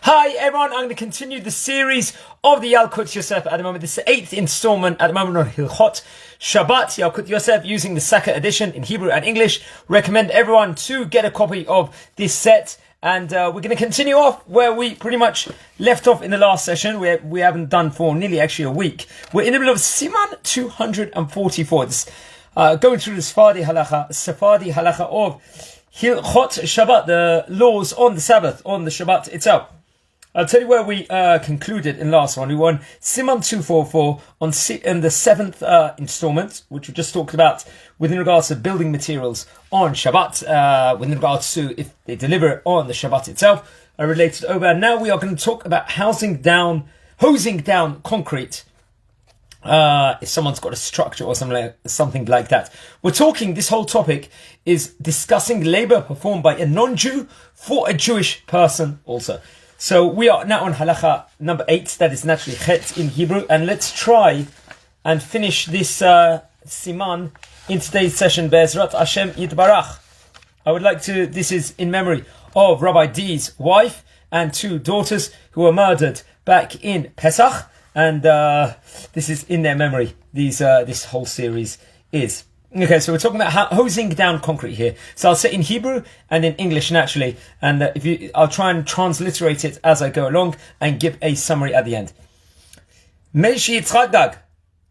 Hi everyone, I'm going to continue the series of the Yalkut Yosef at the moment. This is the 8th installment at the moment on Hilchot Shabbat, Yalkut Yosef, using the second edition in Hebrew and English. Recommend everyone to get a copy of this set. And we're going to continue off where we pretty much left off in the last session. We haven't done for nearly actually a week. We're in the middle of Siman 244. This, going through the Sephardi halacha of Hilchot Shabbat, the laws on the Sabbath, on the Shabbat itself. I'll tell you where we concluded in the last one. We were on Siman 244 in the 7th installment, which we just talked about within regards to building materials on Shabbat, within regards to if they deliver it on the Shabbat itself. I related over. And now we are going to talk about hosing down concrete. If someone's got a structure or something like that. We're talking, this whole topic is discussing labor performed by a non-Jew for a Jewish person also. So we are now on halacha number 8, that is naturally chet in Hebrew, and let's try and finish this siman in today's session, Be'ezrat Hashem Yitbarach. I would like to, this is in memory of Rabbi D's wife and 2 daughters who were murdered back in Pesach. And this is in their memory. This whole series is. Okay, so we're talking about hosing down concrete here. So I'll say in Hebrew and in English naturally. And I'll try and transliterate it as I go along and give a summary at the end.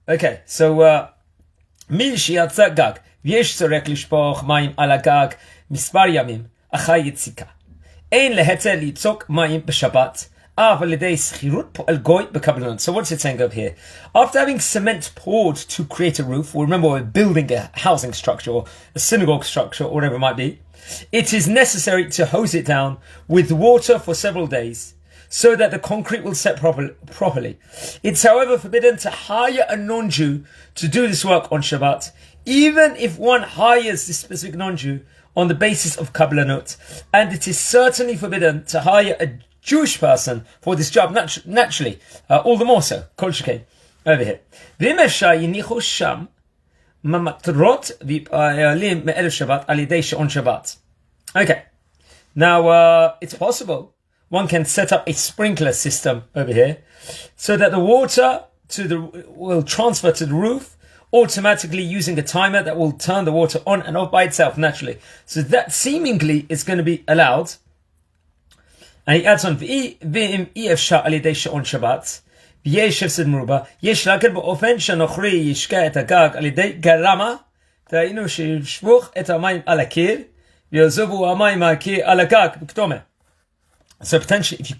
Okay, so מי שיצא גג ויש צורך לשפוך מים על הגג מספר ימים אחרי יציקה. אין להיתר ליצוק מים בשבת. So what's it saying over here? After having cement poured to create a roof, or remember we're building a housing structure or a synagogue structure or whatever it might be, it is necessary to hose it down with water for several days so that the concrete will set properly. It's however forbidden to hire a non-Jew to do this work on Shabbat, even if one hires this specific non-Jew on the basis of kabbalanut, and it is certainly forbidden to hire a Jewish person for this job, naturally, all the more so. Kol shekei, over here. Okay. Now, it's possible one can set up a sprinkler system over here so that the water will transfer to the roof automatically using a timer that will turn the water on and off by itself naturally. So that seemingly is going to be allowed. And he adds on, ואם אי אפשר על ידי שעון שבת, ויש הפסד מרובה, יש להקל באופן שהנוכרי ישקע את הגג על ידי גרמה, תראינו שישפוך את המים על הקיר, ויעזבו המים מהקיר על הגג, בכתומה. So potentially, if you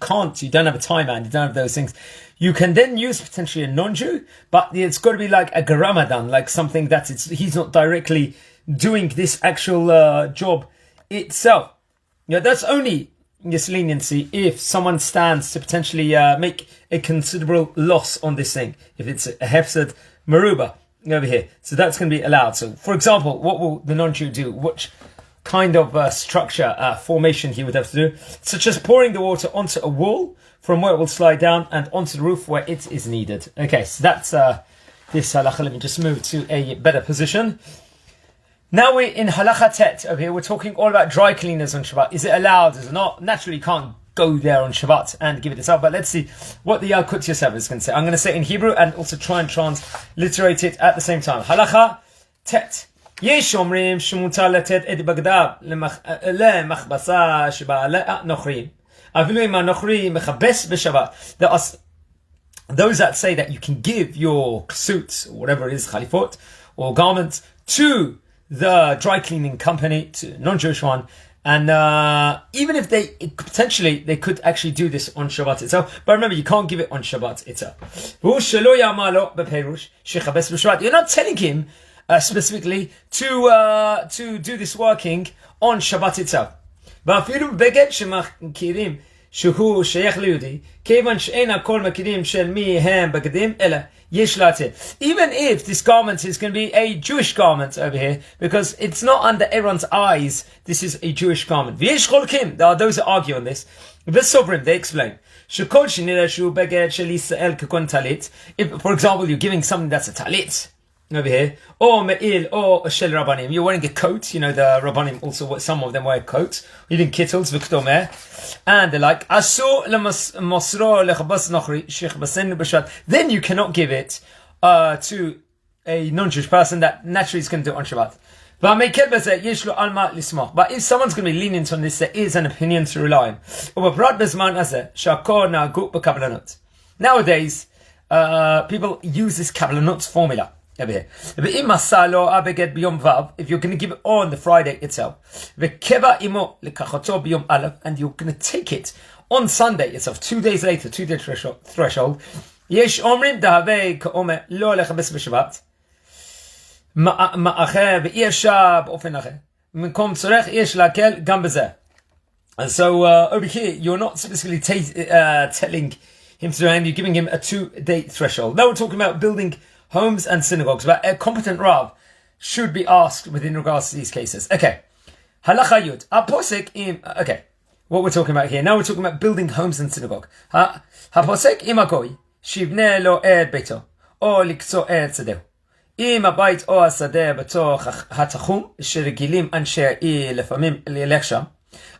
don't have a timer and you don't have those things, you can then use potentially a non-Jew, but it's got to be like a garamadan, like something that he's not directly doing this actual job itself. That's only this leniency if someone stands to potentially make a considerable loss on this thing, if it's a hefsed maruba over here. So that's going to be allowed. So for example, what will the non-Jew do? Which kind of structure, formation he would have to do, such as pouring the water onto a wall from where it will slide down and onto the roof where it is needed. Okay, so that's this halacha. Let me just move to a better position. Now we're in halacha tet over here. We're talking all about dry cleaners on Shabbat. Is it allowed? Is it not? Naturally, you can't go there on Shabbat and give it up. But let's see what the Yalkut Yosef is going to say. I'm going to say it in Hebrew and also try and transliterate it at the same time. Halacha tet. יש אומרים שמותר לתת את בגדיו למכבסה שבעליה נוכרים. אפילו אם הנוכרי מכבס בשבת. There are those that say that you can give your suits, or whatever it is, chalifot, or garments, to the dry cleaning company, to non-Jewish one, and even if they could actually do this on Shabbat itself, but remember you can't give it on Shabbat itself. You're not telling him specifically to do this working on Shabbat itself. ואפילו בגד שמכירים שהוא שייך ליהודי, כיוון שאין הכל מכירים של מי הם בגדים, אלא יש לתת. Even if this garment is going to be a Jewish garment over here, because it's not under everyone's eyes, this is a Jewish garment. ויש חולקים, there are those that argue on this. בסוברים, they explain. שכל שנראה שהוא בגד של ישראל כגון טלית, if, for example, you're giving something that's a talit, over here, or me'il, or shel rabbanim. You're wearing a coat. You know, the rabbanim also, some of them wear coats. Even kittles, v'kdomer. And they're like, asur mosro lechabas nochri, shich basen b'shabbat. Then you cannot give it to a non-Jewish person that naturally is going to do it on Shabbat. But if someone's going to be lenient on this, there is an opinion to rely on. Nowadays, people use this kabbalanot formula over here. If you're going to give it on the Friday itself, and you're going to take it on Sunday itself, 2 days later, 2-day threshold, יש אומרים דהווה כאומר לא לכבס בשבת מאחר ואי אפשר באופן אחר במקום צורך יש להקל גם בזה. And so over here you're not specifically telling him to do it, you're giving him a 2-day threshold. Now we're talking about building homes and synagogues, but a competent Rav should be asked within regards to these cases. Okay, halacha yud haposek im. Okay, what we're talking about here now, we're talking about building homes and synagogue. Haposek im agoy שיבנה לו את ביתו, או לקצור את שדהו. אם הבית או השדה בתוך התחום, שרגילים אנשי העיר לפעמים ללך שם,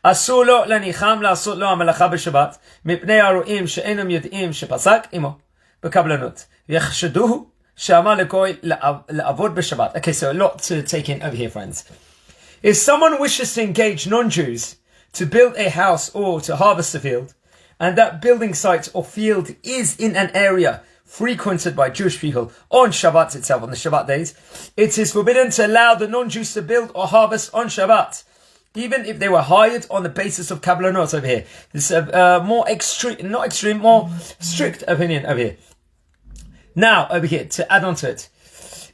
אסור לו להניחם לעשות לו המלאכה בשבת, מפני הרועים שאינם יודעים שפסק עמו בקבלנות, ויחשדוהו שאמר לגוי לעבוד בשבת. Okay, so a lot to take in over here, friends. If someone wishes to engage non-Jews to build a house or to harvest a field, and that building site or field is in an area frequented by Jewish people on Shabbat itself, on the Shabbat days, it is forbidden to allow the non-Jews to build or harvest on Shabbat, even if they were hired on the basis of kabbalanot over here. This is a more more strict opinion over here. Now, over here, to add on to it,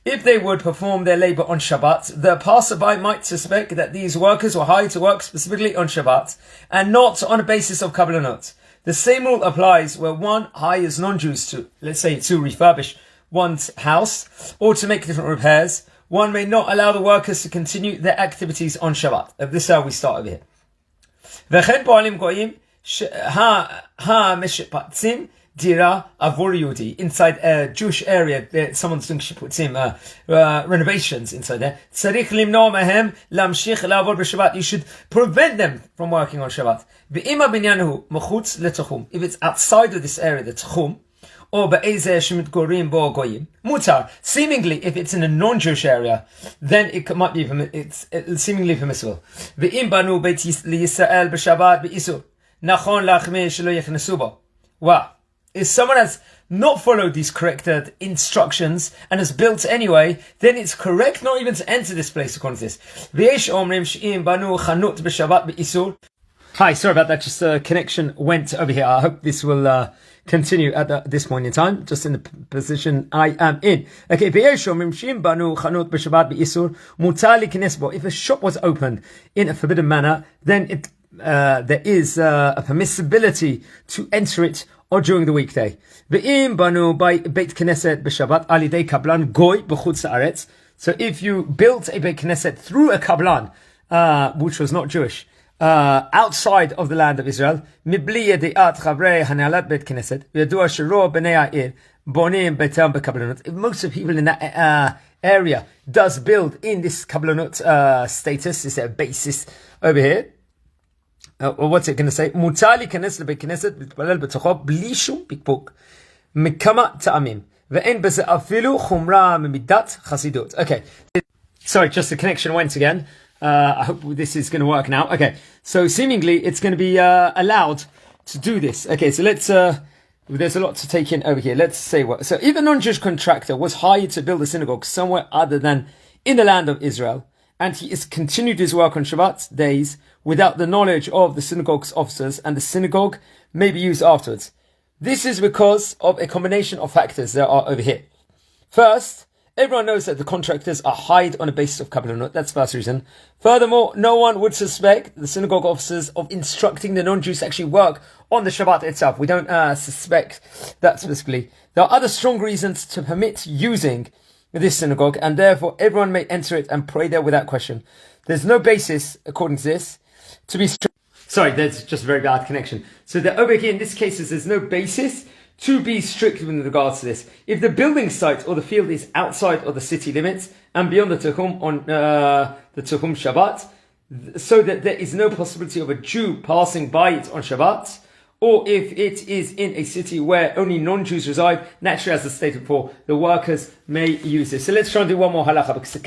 if they would perform their labor on Shabbat, the passerby might suspect that these workers were hired to work specifically on Shabbat and not on a basis of kabbalanot. The same rule applies where one hires non-Jews to, let's say, to refurbish one's house or to make different repairs. One may not allow the workers to continue their activities on Shabbat. This is how we start over here. וכן פועלים גויים המשפצים דירה עבור יהודי. Inside a Jewish area, someone's doing שיפוצים, renovations inside there. צריך למנוע מהם להמשיך לעבוד בשבת. You should prevent them from working on Shabbat. ואם הבניין הוא מחוץ לתחום, if it's outside of this area, the תחום, או באיזה שמתגוררים בו גויים, מותר. Seemingly, if it's in a non-Jewish area, then it might be, it's seemingly permissible. ואם בנו בית לישראל בשבת באיסור, נכון להחמיר שלא יכנסו בו. Wow. If someone has not followed these corrected instructions and has built anyway, then it's correct not even to enter this place according to this. ויש אומרים שאם בנו חנות בשבת באיסור. Hi, sorry about that, just connection went over here. I hope this will continue at this point in time, just in the position I am in. Okay, ויש אומרים שאם בנו חנות בשבת באיסור, מותר להיכנס בו. If a shop was opened in a forbidden manner, then there is a permissibility to enter it or during the weekday. ואם בנו בית כנסת בשבת על ידי קבלן גוי בחוץ לארץ. So if you built a beit knesset through a kablan, which was not Jewish, outside of the land of Israel, מבלי ידיעת חברי הנהלת בית כנסת, וידוע שרוב בני העיר בונים ביתם בקבלנות. If most of the people in that area does build in this kablanut status, is a basis over here. What's it going to say? מותר להיכנס לבית כנסת ולהתפלל בתוכו בלי שום פקפוק מכמה טעמים ואין בזה אפילו חומרה ממידת חסידות. Okay, sorry, just the connection went again. I hope this is going to work now. Okay, so seemingly it's going to be allowed to do this. Okay, so let's there's a lot to take in over here. Let's say what. So if a non-Jewish contractor was hired to build a synagogue somewhere other than in the land of Israel, and he has continued his work on Shabbat days without the knowledge of the synagogue's officers, and the synagogue may be used afterwards. This is because of a combination of factors that are over here. First, everyone knows that the contractors are hired on a basis of kabbalanut. That's the first reason. Furthermore, no one would suspect the synagogue officers of instructing the non-Jews to actually work on the Shabbat itself. We don't suspect that specifically. There are other strong reasons to permit using this synagogue, and therefore everyone may enter it and pray there without question. There's no basis, according to this, to be strict. Sorry, there's just a very bad connection. So over here in this case, there's no basis to be strict with regards to this. If the building site or the field is outside of the city limits and beyond the Tehum on the Tehum Shabbat, so that there is no possibility of a Jew passing by it on Shabbat, or if it is in a city where only non-Jews reside, naturally, as I stated before, the workers may use it. So let's try and do one more halacha, because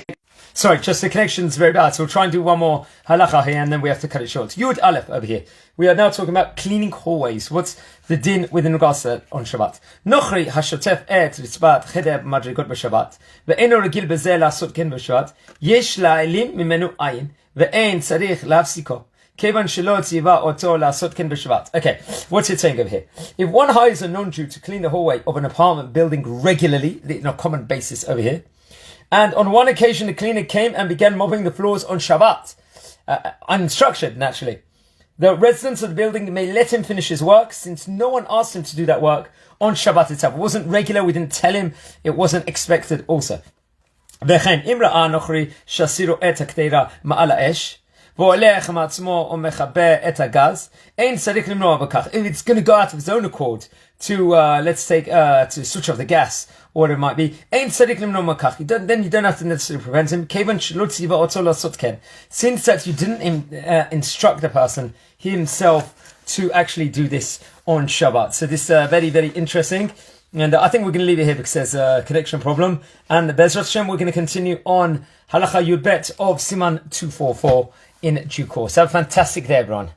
sorry, just the connection's very bad, so we'll try and do one more halacha here, and then we have to cut it short. Yud Aleph over here. We are now talking about cleaning hallways. What's the din within regards to that on Shabbat? Nochri hashotef et ritzbat cheder madrigot b'Shabbat ve'eno regil bezeh la'asot ken b'Shabbat yesh la'elim mimenu ayin ve'en tzarich la'afsiko. Okay, what's it saying over here? If one hires a non-Jew to clean the hallway of an apartment building regularly, on a common basis over here, and on one occasion the cleaner came and began mopping the floors on Shabbat, unstructured naturally, the residents of the building may let him finish his work, since no one asked him to do that work on Shabbat itself. It wasn't regular, we didn't tell him, it wasn't expected also. If it's going to go out of its own accord to, let's take, to switch off the gas, or whatever it might be, then you don't have to necessarily prevent him. Since that you didn't instruct the person himself to actually do this on Shabbat. So this is very, very interesting. And I think we're going to leave it here because there's a connection problem. And Bezrat Hashem, we're going to continue on Halacha Yud Bet of Siman 244 in due course. Have a fantastic day, everyone.